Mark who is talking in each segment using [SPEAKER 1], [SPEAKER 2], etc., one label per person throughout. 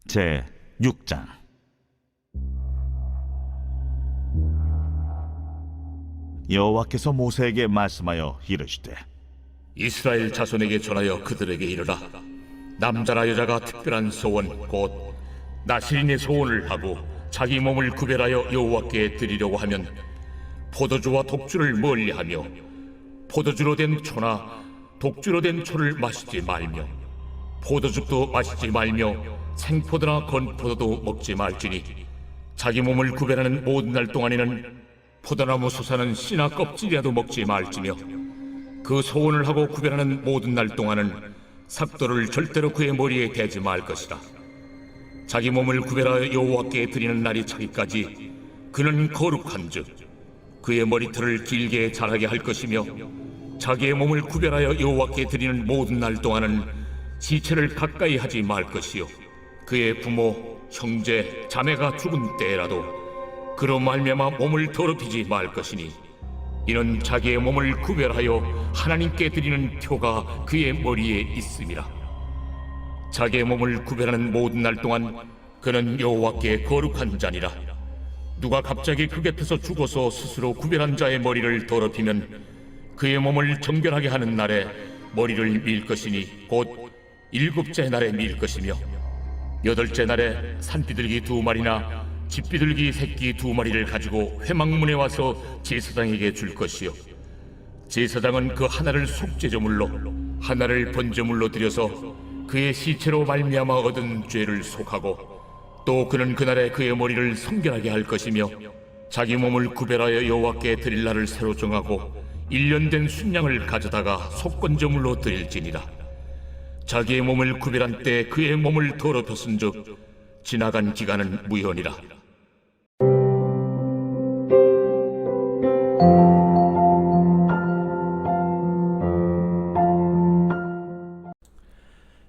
[SPEAKER 1] 제 6장. 여호와께서 모세에게 말씀하여 이르시되,
[SPEAKER 2] 이스라엘 자손에게 전하여 그들에게 이르라. 남자나 여자가 특별한 소원 곧 나실인의 소원을 하고 자기 몸을 구별하여 여호와께 드리려고 하면 포도주와 독주를 멀리하며 포도주로 된 초나 독주로 된 초를 마시지 말며 포도즙도 마시지 말며 생포도나 건포도도 먹지 말지니 자기 몸을 구별하는 모든 날 동안에는 포도나무 솟아는 씨나 껍질이라도 먹지 말지며 그 소원을 하고 구별하는 모든 날 동안은 삭도를 절대로 그의 머리에 대지 말 것이라. 자기 몸을 구별하여 여호와께 드리는 날이 차기까지 그는 거룩한즉 그의 머리털을 길게 자라게 할 것이며 자기의 몸을 구별하여 여호와께 드리는 모든 날 동안은 시체를 가까이 하지 말 것이요 그의 부모, 형제, 자매가 죽은 때라도 그로 말미암아 몸을 더럽히지 말 것이니 이는 자기의 몸을 구별하여 하나님께 드리는 표가 그의 머리에 있음이라. 자기의 몸을 구별하는 모든 날 동안 그는 여호와께 거룩한 자니라. 누가 갑자기 그 곁에서 죽어서 스스로 구별한 자의 머리를 더럽히면 그의 몸을 정결하게 하는 날에 머리를 밀 것이니 곧 일곱째 날에 밀 것이며 여덟째 날에 산비둘기 2마리나 집비둘기 새끼 2마리를 가지고 회막문에 와서 제사장에게 줄 것이요 제사장은 그 하나를 속죄제물로 하나를 번제물로 드려서 그의 시체로 말미암아 얻은 죄를 속하고 또 그는 그날에 그의 머리를 성결하게 할 것이며 자기 몸을 구별하여 여호와께 드릴 날을 새로 정하고 1년 된 순양을 가져다가 속건제물로 드릴지니라. 자기의 몸을 구별한 때 그의 몸을 더럽혔은즉 지나간 기간은 무효니라.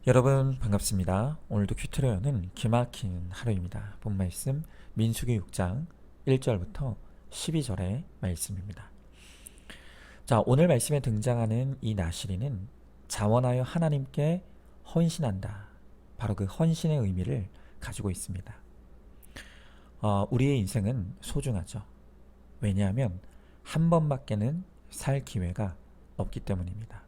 [SPEAKER 3] 여러분 반갑습니다. 오늘도 큐트레어는 기막힌 하루입니다. 본 말씀 민수기 6장 1절부터 12절의 말씀입니다. 자, 오늘 말씀에 등장하는 이 나실인은 자원하여 하나님께 헌신한다. 바로 그 헌신의 의미를 가지고 있습니다. 우리의 인생은 소중하죠. 왜냐하면 한 번밖에는 살 기회가 없기 때문입니다.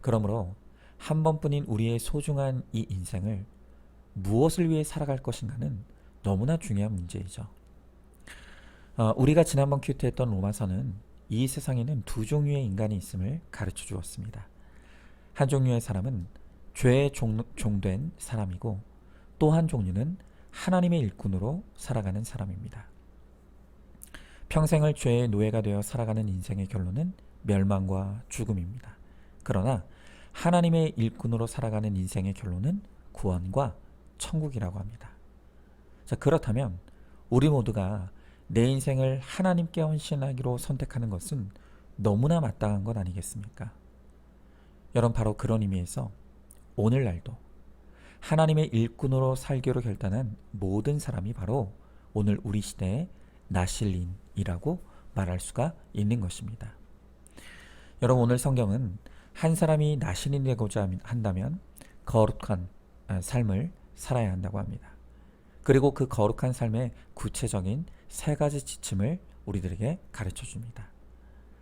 [SPEAKER 3] 그러므로 한 번뿐인 우리의 소중한 이 인생을 무엇을 위해 살아갈 것인가는 너무나 중요한 문제이죠. 우리가 지난번 큐트했던 로마서는 이 세상에는 두 종류의 인간이 있음을 가르쳐 주었습니다. 한 종류의 사람은 죄의 종된 사람이고 또 한 종류는 하나님의 일꾼으로 살아가는 사람입니다. 평생을 죄의 노예가 되어 살아가는 인생의 결론은 멸망과 죽음입니다. 그러나 하나님의 일꾼으로 살아가는 인생의 결론은 구원과 천국이라고 합니다. 자, 그렇다면 우리 모두가 내 인생을 하나님께 헌신하기로 선택하는 것은 너무나 마땅한 것 아니겠습니까? 여러분, 바로 그런 의미에서 오늘날도 하나님의 일꾼으로 살기로 결단한 모든 사람이 바로 오늘 우리 시대의 나실린이라고 말할 수가 있는 것입니다. 여러분, 오늘 성경은 한 사람이 나실인이 되고자 한다면 거룩한 삶을 살아야 한다고 합니다. 그리고 그 거룩한 삶의 구체적인 세 가지 지침을 우리들에게 가르쳐 줍니다.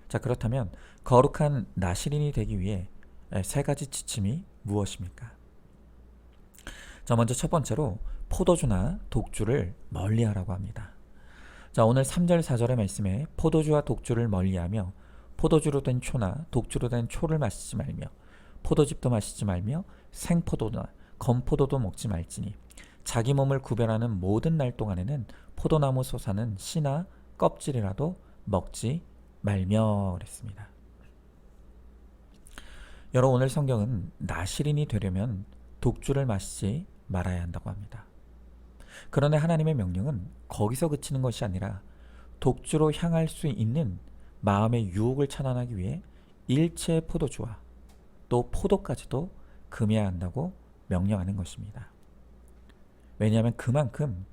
[SPEAKER 3] 자, 그렇다면 거룩한 나실인이 되기 위해 세 가지 지침이 무엇입니까? 자, 먼저 첫 번째로 포도주나 독주를 멀리하라고 합니다. 자, 오늘 3절 4절의 말씀에 포도주와 독주를 멀리하며 포도주로 된 초나 독주로 된 초를 마시지 말며 포도즙도 마시지 말며 생포도나 건포도도 먹지 말지니 자기 몸을 구별하는 모든 날 동안에는 포도나무 솟아는 씨나 껍질이라도 먹지 말며 그랬습니다. 여러분, 오늘 성경은 나실인이 되려면 독주를 마시지 말아야 한다고 합니다. 그러나 하나님의 명령은 거기서 그치는 것이 아니라 독주로 향할 수 있는 마음의 유혹을 차단하기 위해 일체의 포도주와 또 포도까지도 금해야 한다고 명령하는 것입니다. 왜냐하면 그만큼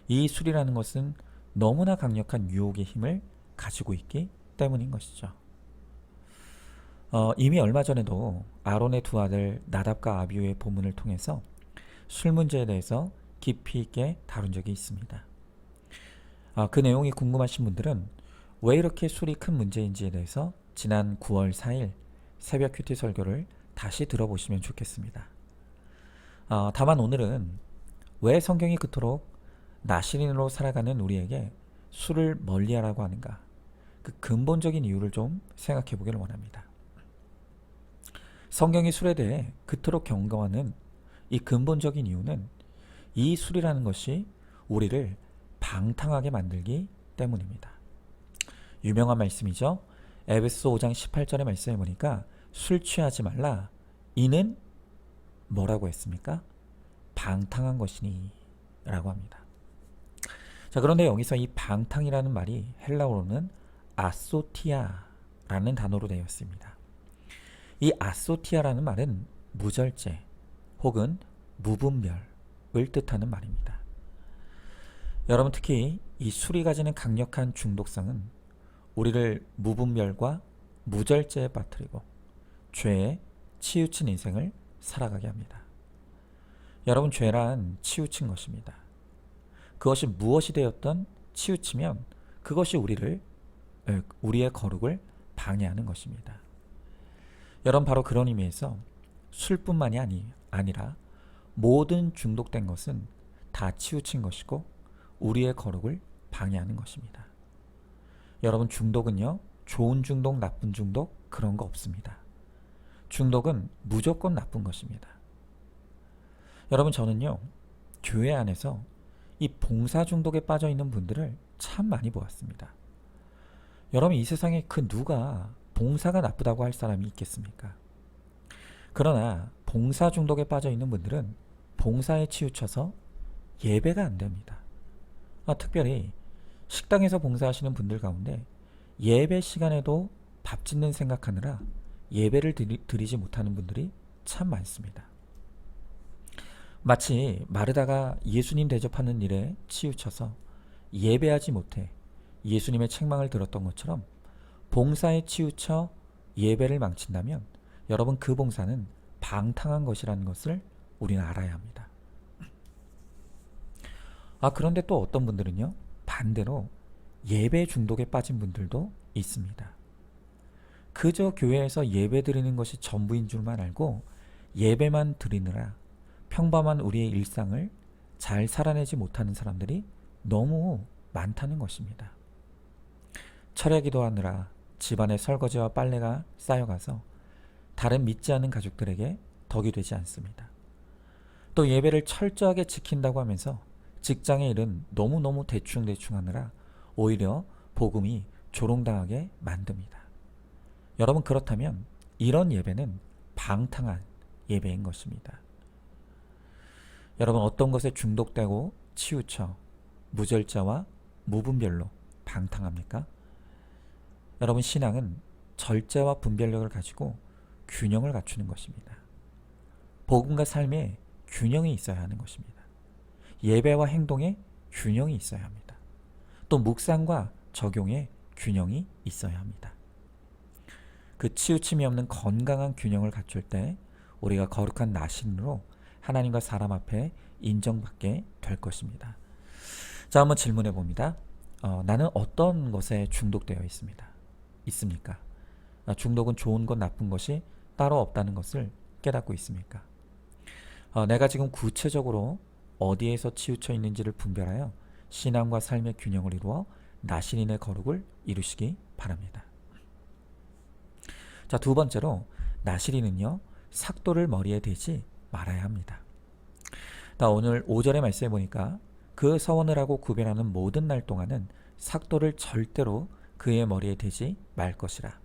[SPEAKER 3] 이 술이라는 것은 너무나 강력한 유혹의 힘을 가지고 있기 때문인 것이죠. 이미 얼마 전에도 아론의 두 아들 나답과 아비후의 본문을 통해서 술 문제에 대해서 깊이 있게 다룬 적이 있습니다. 그 내용이 궁금하신 분들은 왜 이렇게 술이 큰 문제인지에 대해서 지난 9월 4일 새벽 큐티 설교를 다시 들어보시면 좋겠습니다. 다만 오늘은 왜 성경이 그토록 나시린으로 살아가는 우리에게 술을 멀리하라고 하는가, 그 근본적인 이유를 좀 생각해 보기를 원합니다. 성경이 술에 대해 그토록 경고하는 이 근본적인 이유는 이 술이라는 것이 우리를 방탕하게 만들기 때문입니다. 유명한 말씀이죠. 에베소 5장 18절의 말씀에 보니까 술 취하지 말라. 이는 뭐라고 했습니까? 방탕한 것이니 라고 합니다. 자, 그런데 여기서 이 방탕이라는 말이 헬라어로는 아소티아라는 단어로 되어 있습니다. 이 아소티아라는 말은 무절제 혹은 무분별을 뜻하는 말입니다. 여러분, 특히 이 술이 가지는 강력한 중독성은 우리를 무분별과 무절제에 빠뜨리고 죄에 치우친 인생을 살아가게 합니다. 여러분, 죄란 치우친 것입니다. 그것이 무엇이 되었든 치우치면 그것이 우리의 거룩을 방해하는 것입니다. 여러분, 바로 그런 의미에서 술뿐만이 아니라 모든 중독된 것은 다 치우친 것이고 우리의 거룩을 방해하는 것입니다. 여러분, 중독은요, 좋은 중독, 나쁜 중독 그런 거 없습니다. 중독은 무조건 나쁜 것입니다. 여러분, 저는요, 교회 안에서 이 봉사 중독에 빠져 있는 분들을 참 많이 보았습니다. 여러분, 이 세상에 그 누가 봉사가 나쁘다고 할 사람이 있겠습니까? 그러나 봉사 중독에 빠져 있는 분들은 봉사에 치우쳐서 예배가 안 됩니다. 특별히 식당에서 봉사하시는 분들 가운데 예배 시간에도 밥 짓는 생각하느라 예배를 드리지 못하는 분들이 참 많습니다. 마치 마르다가 예수님 대접하는 일에 치우쳐서 예배하지 못해 예수님의 책망을 들었던 것처럼 봉사에 치우쳐 예배를 망친다면 여러분, 그 봉사는 방탕한 것이라는 것을 우리는 알아야 합니다. 그런데 또 어떤 분들은요, 반대로 예배 중독에 빠진 분들도 있습니다. 그저 교회에서 예배 드리는 것이 전부인 줄만 알고 예배만 드리느라 평범한 우리의 일상을 잘 살아내지 못하는 사람들이 너무 많다는 것입니다. 철야 기도하느라 집안에 설거지와 빨래가 쌓여가서 다른 믿지 않는 가족들에게 덕이 되지 않습니다. 또 예배를 철저하게 지킨다고 하면서 직장의 일은 너무너무 대충 하느라 오히려 복음이 조롱당하게 만듭니다. 여러분, 그렇다면 이런 예배는 방탕한 예배인 것입니다. 여러분, 어떤 것에 중독되고 치우쳐 무절제와 무분별로 방탕합니까? 여러분, 신앙은 절제와 분별력을 가지고 균형을 갖추는 것입니다. 복음과 삶에 균형이 있어야 하는 것입니다. 예배와 행동에 균형이 있어야 합니다. 또 묵상과 적용에 균형이 있어야 합니다. 그 치우침이 없는 건강한 균형을 갖출 때 우리가 거룩한 나신으로 하나님과 사람 앞에 인정받게 될 것입니다. 자, 한번 질문해 봅니다. 나는 어떤 것에 중독되어 있습니까? 중독은 좋은 것, 나쁜 것이 따로 없다는 것을 깨닫고 있습니까? 내가 지금 구체적으로 어디에서 치우쳐 있는지를 분별하여 신앙과 삶의 균형을 이루어 나신인의 거룩을 이루시기 바랍니다. 자, 두 번째로 나시린은요, 삭도를 머리에 대지 말아야 합니다. 오늘 5절의 말씀에 보니까 그 서원을 하고 구별하는 모든 날 동안은 삭도를 절대로 그의 머리에 대지 말 것이라.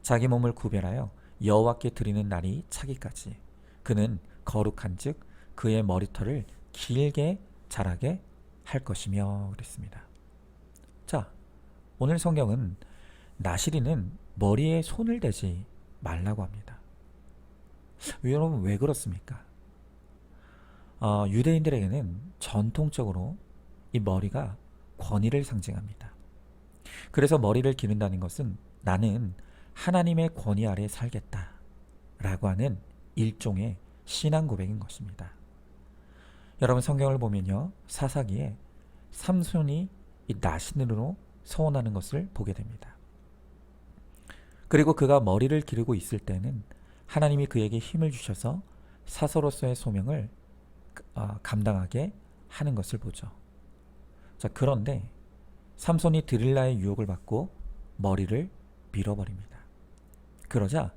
[SPEAKER 3] 자기 몸을 구별하여 여호와께 드리는 날이 차기까지 그는 거룩한즉 그의 머리털을 길게 자라게 할 것이며 그랬습니다. 자, 오늘 성경은 나시린은 머리에 손을 대지 말라고 합니다. 여러분, 왜 그렇습니까? 유대인들에게는 전통적으로 이 머리가 권위를 상징합니다. 그래서 머리를 기른다는 것은 나는 하나님의 권위 아래 살겠다 라고 하는 일종의 신앙 고백인 것입니다. 여러분 성경을 보면요, 사사기에 삼손이 이 나신으로 서원하는 것을 보게 됩니다. 그리고 그가 머리를 기르고 있을 때는 하나님이 그에게 힘을 주셔서 사서로서의 소명을 감당하게 하는 것을 보죠. 자, 그런데 삼손이 드릴라의 유혹을 받고 머리를 밀어버립니다. 그러자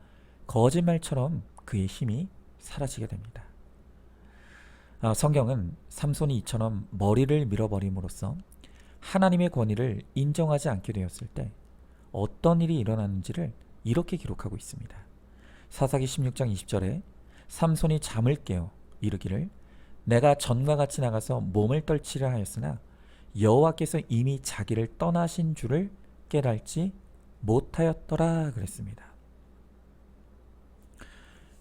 [SPEAKER 3] 거짓말처럼 그의 힘이 사라지게 됩니다. 성경은 삼손이 이처럼 머리를 밀어버림으로써 하나님의 권위를 인정하지 않게 되었을 때 어떤 일이 일어나는지를 이렇게 기록하고 있습니다. 사사기 16장 20절에 삼손이 잠을 깨어 이르기를 내가 전과 같이 나가서 몸을 떨치려 하였으나 여호와께서 이미 자기를 떠나신 줄을 깨달지 못하였더라 그랬습니다.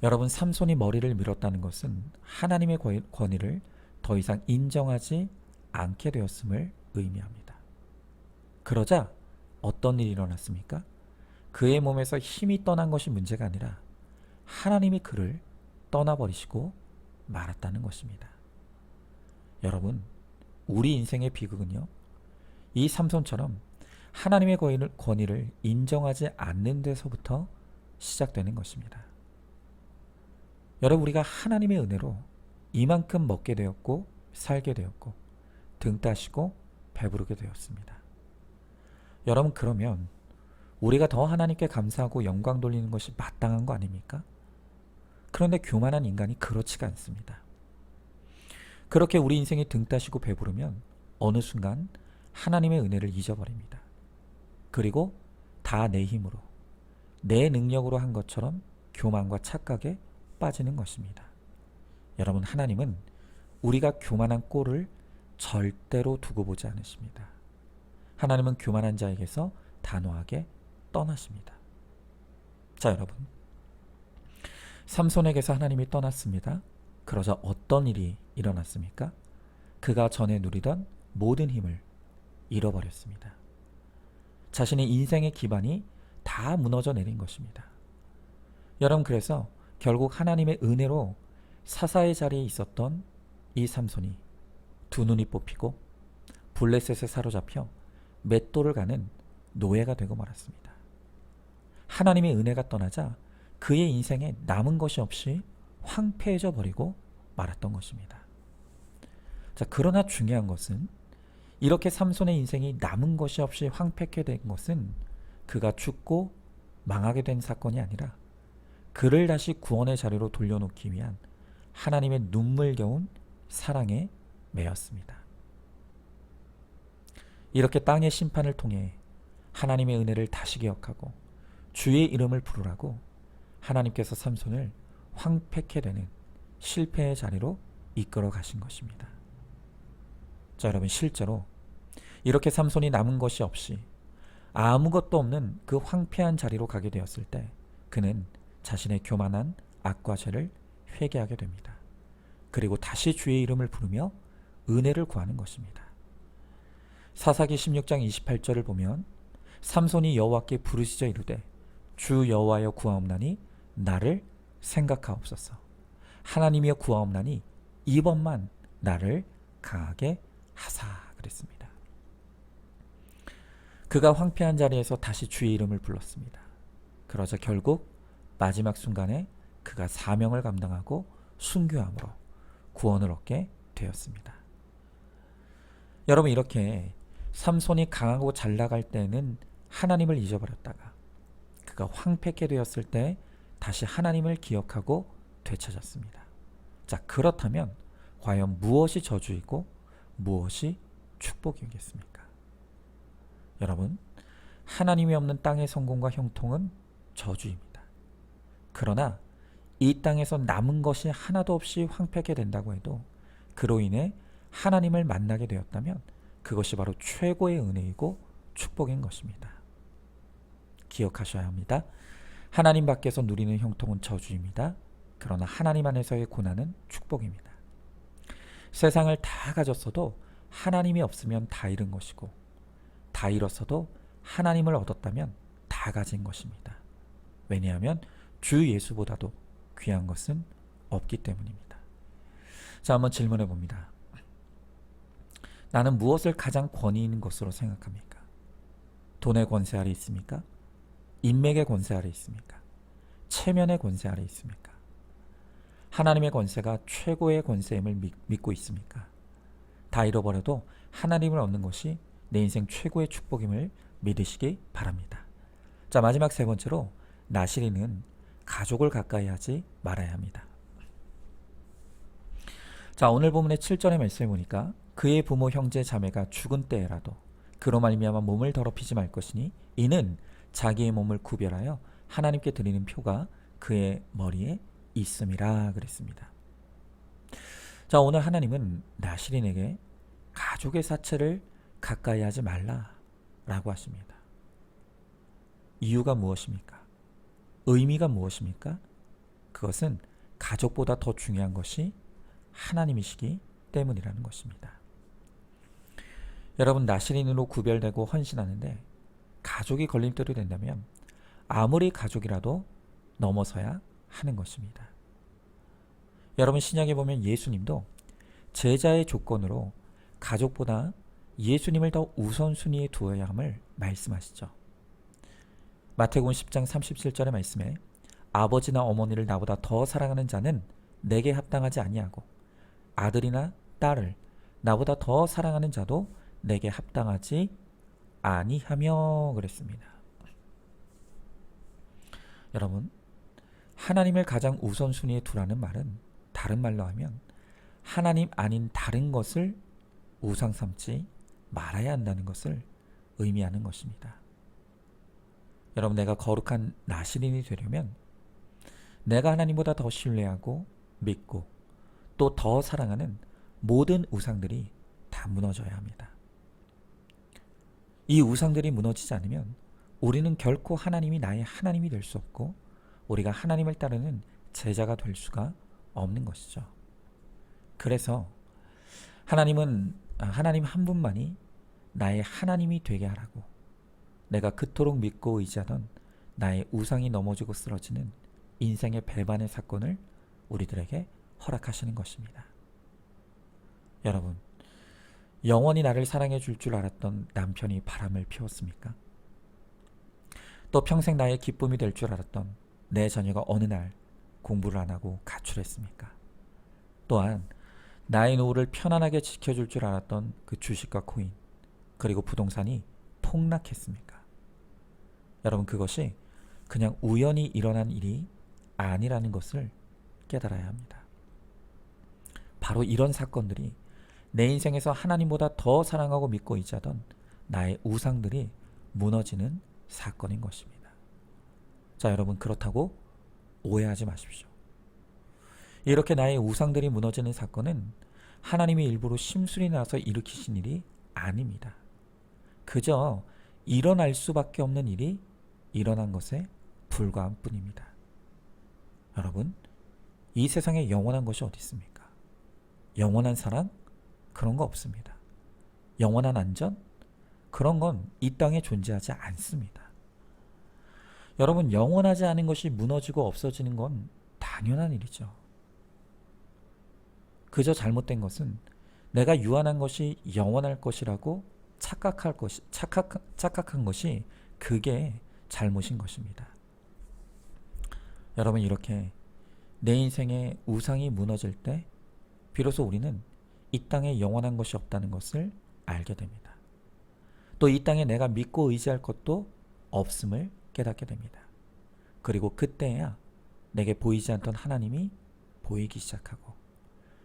[SPEAKER 3] 여러분, 삼손이 머리를 밀었다는 것은 하나님의 권위를 더 이상 인정하지 않게 되었음을 의미합니다. 그러자 어떤 일이 일어났습니까? 그의 몸에서 힘이 떠난 것이 문제가 아니라 하나님이 그를 떠나버리시고 말았다는 것입니다. 여러분, 우리 인생의 비극은요, 이 삼손처럼 하나님의 권위를 인정하지 않는 데서부터 시작되는 것입니다. 여러분, 우리가 하나님의 은혜로 이만큼 먹게 되었고 살게 되었고 등 따시고 배부르게 되었습니다. 여러분, 그러면 우리가 더 하나님께 감사하고 영광 돌리는 것이 마땅한 거 아닙니까? 그런데 교만한 인간이 그렇지가 않습니다. 그렇게 우리 인생이 등 따시고 배부르면 어느 순간 하나님의 은혜를 잊어버립니다. 그리고 다 내 힘으로, 내 능력으로 한 것처럼 교만과 착각에 빠지는 것입니다. 여러분, 하나님은 우리가 교만한 꼴을 절대로 두고 보지 않으십니다. 하나님은 교만한 자에게서 단호하게 떠나십니다. 자, 여러분, 삼손에게서 하나님이 떠났습니다. 그러자 어떤 일이 일어났습니까? 그가 전에 누리던 모든 힘을 잃어버렸습니다. 자신의 인생의 기반이 다 무너져 내린 것입니다. 여러분, 그래서 결국 하나님의 은혜로 사사의 자리에 있었던 이 삼손이 두 눈이 뽑히고 블레셋에 사로잡혀 맷돌을 가는 노예가 되고 말았습니다. 하나님의 은혜가 떠나자 그의 인생에 남은 것이 없이 황폐해져 버리고 말았던 것입니다. 자, 그러나 중요한 것은 이렇게 삼손의 인생이 남은 것이 없이 황폐케 된 것은 그가 죽고 망하게 된 사건이 아니라 그를 다시 구원의 자리로 돌려놓기 위한 하나님의 눈물겨운 사랑에 매였습니다. 이렇게 땅의 심판을 통해 하나님의 은혜를 다시 기억하고 주의 이름을 부르라고 하나님께서 삼손을 황폐케 되는 실패의 자리로 이끌어 가신 것입니다. 자, 여러분, 실제로 이렇게 삼손이 남은 것이 없이 아무것도 없는 그 황폐한 자리로 가게 되었을 때 그는 자신의 교만한 악과 죄를 회개하게 됩니다. 그리고 다시 주의 이름을 부르며 은혜를 구하는 것입니다. 사사기 16장 28절을 보면 삼손이 여호와께 부르짖어 이르되 주 여호와여 구하옵나니 나를 생각하옵소서. 하나님이여 구하옵나니 이번만 나를 강하게 하사 그랬습니다. 그가 황폐한 자리에서 다시 주의 이름을 불렀습니다. 그러자 결국 마지막 순간에 그가 사명을 감당하고 순교함으로 구원을 얻게 되었습니다. 여러분, 이렇게 삼손이 강하고 잘 나갈 때는 하나님을 잊어버렸다가 그가 황폐케 되었을 때 다시 하나님을 기억하고 되찾았습니다. 자, 그렇다면 과연 무엇이 저주이고 무엇이 축복이겠습니까? 여러분, 하나님이 없는 땅의 성공과 형통은 저주입니다. 그러나 이 땅에서 남은 것이 하나도 없이 황폐케 된다고 해도 그로 인해 하나님을 만나게 되었다면 그것이 바로 최고의 은혜이고 축복인 것입니다. 기억하셔야 합니다. 하나님 밖에서 누리는 형통은 저주입니다. 그러나 하나님 안에서의 고난은 축복입니다. 세상을 다 가졌어도 하나님이 없으면 다 잃은 것이고 다 잃었어도 하나님을 얻었다면 다 가진 것입니다. 왜냐하면 주 예수보다도 귀한 것은 없기 때문입니다. 자, 한번 질문해 봅니다. 나는 무엇을 가장 권위 있는 것으로 생각합니까? 돈의 권세 아래 있습니까? 인맥의 권세 아래 있습니까? 체면의 권세 아래 있습니까? 하나님의 권세가 최고의 권세임을 믿고 있습니까? 다 잃어버려도 하나님을 얻는 것이 내 인생 최고의 축복임을 믿으시기 바랍니다. 자, 마지막 세 번째로 나시린은 가족을 가까이 하지 말아야 합니다. 자, 오늘 본문의 7절의 말씀을 보니까 그의 부모 형제 자매가 죽은 때에라도 그로 말미암아 몸을 더럽히지 말 것이니 이는 자기의 몸을 구별하여 하나님께 드리는 표가 그의 머리에 있음이라 그랬습니다. 자, 오늘 하나님은 나시린에게 가족의 사체를 가까이 하지 말라라고 하십니다. 이유가 무엇입니까? 의미가 무엇입니까? 그것은 가족보다 더 중요한 것이 하나님이시기 때문이라는 것입니다. 여러분, 나시린으로 구별되고 헌신하는데 가족이 걸림돌이 된다면 아무리 가족이라도 넘어서야 하는 것입니다. 여러분, 신약에 보면 예수님도 제자의 조건으로 가족보다 예수님을 더 우선순위에 두어야 함을 말씀하시죠. 마태복음 10장 37절의 말씀에 아버지나 어머니를 나보다 더 사랑하는 자는 내게 합당하지 아니하고 아들이나 딸을 나보다 더 사랑하는 자도 내게 합당하지 아니하며 그랬습니다. 여러분, 하나님을 가장 우선순위에 두라는 말은 다른 말로 하면 하나님 아닌 다른 것을 우상 삼지 말아야 한다는 것을 의미하는 것입니다. 여러분, 내가 거룩한 나시린이 되려면 내가 하나님보다 더 신뢰하고 믿고 또 더 사랑하는 모든 우상들이 다 무너져야 합니다. 이 우상들이 무너지지 않으면 우리는 결코 하나님이 나의 하나님이 될 수 없고 우리가 하나님을 따르는 제자가 될 수가 없는 것이죠. 그래서 하나님 한 분만이 나의 하나님이 되게 하라고 내가 그토록 믿고 의지하던 나의 우상이 넘어지고 쓰러지는 인생의 배반의 사건을 우리들에게 허락하시는 것입니다. 여러분, 영원히 나를 사랑해 줄 줄 알았던 남편이 바람을 피웠습니까? 또 평생 나의 기쁨이 될 줄 알았던 내 자녀가 어느 날 공부를 안 하고 가출했습니까? 또한 나의 노후를 편안하게 지켜줄 줄 알았던 그 주식과 코인 그리고 부동산이 폭락했습니까? 여러분, 그것이 그냥 우연히 일어난 일이 아니라는 것을 깨달아야 합니다. 바로 이런 사건들이 내 인생에서 하나님보다 더 사랑하고 믿고 의지하던 나의 우상들이 무너지는 사건인 것입니다. 자, 여러분, 그렇다고 오해하지 마십시오. 이렇게 나의 우상들이 무너지는 사건은 하나님이 일부러 심술이 나서 일으키신 일이 아닙니다. 그저 일어날 수밖에 없는 일이 일어난 것에 불과한 뿐입니다. 여러분, 이 세상에 영원한 것이 어디 있습니까? 영원한 사랑? 그런 거 없습니다. 영원한 안전? 그런 건 이 땅에 존재하지 않습니다. 여러분, 영원하지 않은 것이 무너지고 없어지는 건 당연한 일이죠. 그저 잘못된 것은 내가 유한한 것이 영원할 것이라고 착각한 것이 그게 잘못인 것입니다. 여러분, 이렇게 내 인생의 우상이 무너질 때 비로소 우리는 이 땅에 영원한 것이 없다는 것을 알게 됩니다. 또 이 땅에 내가 믿고 의지할 것도 없음을 깨닫게 됩니다. 그리고 그때야 내게 보이지 않던 하나님이 보이기 시작하고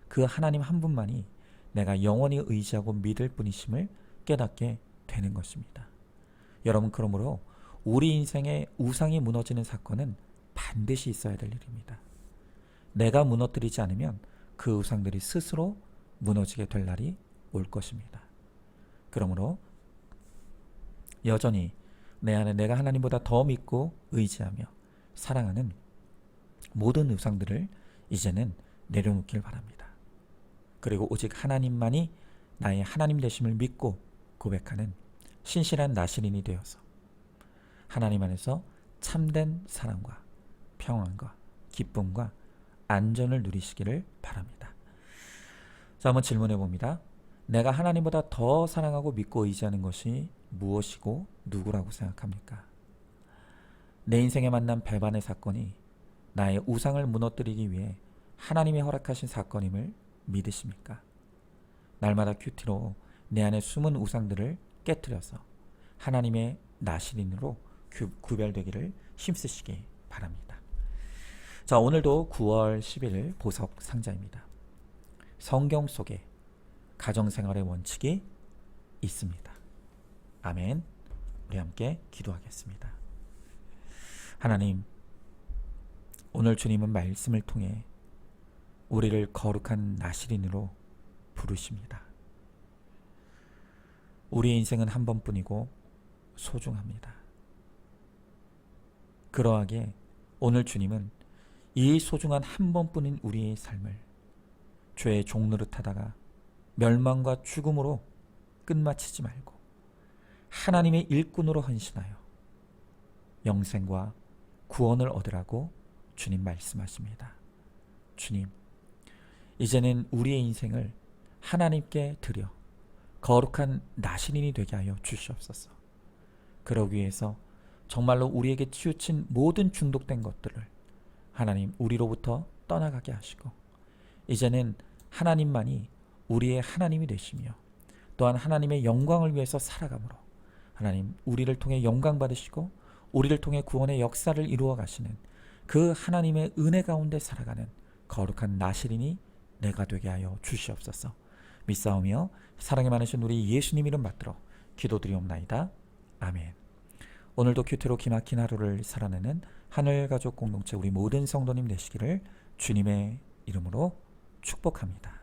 [SPEAKER 3] 그 하나님 한 분만이 내가 영원히 의지하고 믿을 분이심을 깨닫게 되는 것입니다. 여러분, 그러므로 우리 인생의 우상이 무너지는 사건은 반드시 있어야 될 일입니다. 내가 무너뜨리지 않으면 그 우상들이 스스로 무너지게 될 날이 올 것입니다. 그러므로 여전히 내 안에 내가 하나님보다 더 믿고 의지하며 사랑하는 모든 우상들을 이제는 내려놓길 바랍니다. 그리고 오직 하나님만이 나의 하나님 되심을 믿고 고백하는 신실한 나시린이 되어서 하나님 안에서 참된 사랑과 평안과 기쁨과 안전을 누리시기를 바랍니다. 자, 한번 질문해 봅니다. 내가 하나님보다 더 사랑하고 믿고 의지하는 것이 무엇이고 누구라고 생각합니까? 내 인생에 만난 배반의 사건이 나의 우상을 무너뜨리기 위해 하나님이 허락하신 사건임을 믿으십니까? 날마다 큐티로 내 안에 숨은 우상들을 깨뜨려서 하나님의 나시린으로 구별되기를 힘쓰시기 바랍니다. 자, 오늘도 9월 10일 보석 상자입니다. 성경 속에 가정생활의 원칙이 있습니다. 아멘. 우리 함께 기도하겠습니다. 하나님, 오늘 주님은 말씀을 통해 우리를 거룩한 나시린으로 부르십니다. 우리의 인생은 한 번뿐이고 소중합니다. 그러하게 오늘 주님은 이 소중한 한 번뿐인 우리의 삶을 죄의 종노릇하다가 멸망과 죽음으로 끝마치지 말고 하나님의 일꾼으로 헌신하여 영생과 구원을 얻으라고 주님 말씀하십니다. 주님, 이제는 우리의 인생을 하나님께 드려 거룩한 나시린이 되게 하여 주시옵소서. 그러기 위해서 정말로 우리에게 치우친 모든 중독된 것들을 하나님 우리로부터 떠나가게 하시고 이제는 하나님만이 우리의 하나님이 되시며 또한 하나님의 영광을 위해서 살아감으로 하나님 우리를 통해 영광 받으시고 우리를 통해 구원의 역사를 이루어 가시는 그 하나님의 은혜 가운데 살아가는 거룩한 나시린이 내가 되게 하여 주시옵소서. 믿사오며 사랑이 많으신 우리 예수님 이름 받들어 기도드리옵나이다. 아멘. 오늘도 큐티로 기막힌 하루를 살아내는 하늘가족 공동체 우리 모든 성도님 되시기를 주님의 이름으로 축복합니다.